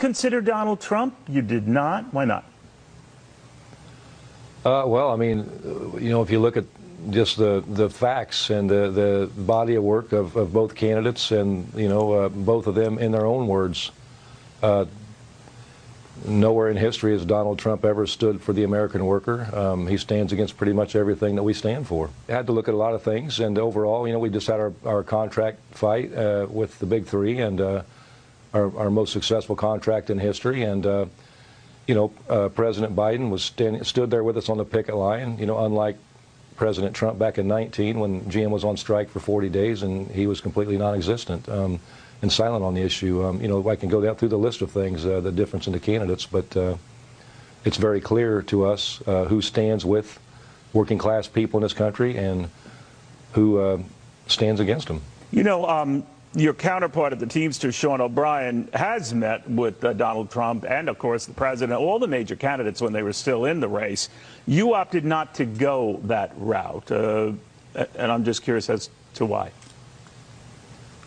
consider Donald Trump? You did not. Why not? Well, I mean, if you look at just the facts and the body of work of both candidates and, both of them in their own words, nowhere in history has Donald Trump ever stood for the American worker. He stands against pretty much everything that we stand for. I had to look at a lot of things, and overall, we just had our contract fight with the big three, and our most successful contract in history. And President Biden stood there with us on the picket line. Unlike President Trump back in 19, when GM was on strike for 40 days, and he was completely non-existent and silent on the issue. I can go down through the list of things, the difference in the candidates, but it's very clear to us who stands with working class people in this country and who stands against them. Your counterpart at the Teamsters, Sean O'Brien, has met with Donald Trump and, of course, the president, all the major candidates when they were still in the race. You opted not to go that route, and I'm just curious as to why.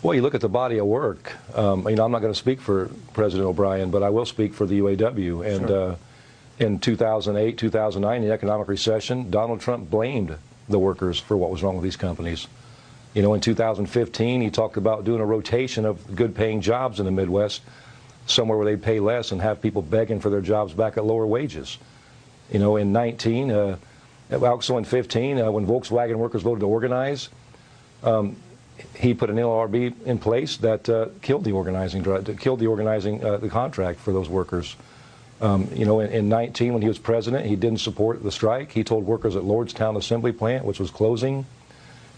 Well, you look at the body of work. I'm not going to speak for President O'Brien, but I will speak for the UAW. And sure. In 2008, 2009, the economic recession, Donald Trump blamed the workers for what was wrong with these companies. In 2015, he talked about doing a rotation of good-paying jobs in the Midwest, somewhere where they'd pay less and have people begging for their jobs back at lower wages. In 19, also in 15, when Volkswagen workers voted to organize, he put an NLRB in place that killed the organizing, the contract for those workers. In 19, when he was president, he didn't support the strike. He told workers at Lordstown Assembly Plant, which was closing,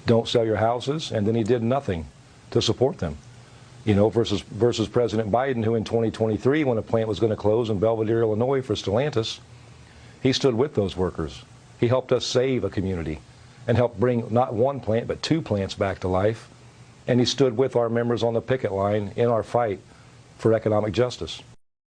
don't sell your houses, and then he did nothing to support them. Versus President Biden, who in 2023, when a plant was going to close in Belvidere, Illinois for Stellantis, he stood with those workers. He helped us save a community and helped bring not one plant, but 2 plants back to life. And he stood with our members on the picket line in our fight for economic justice.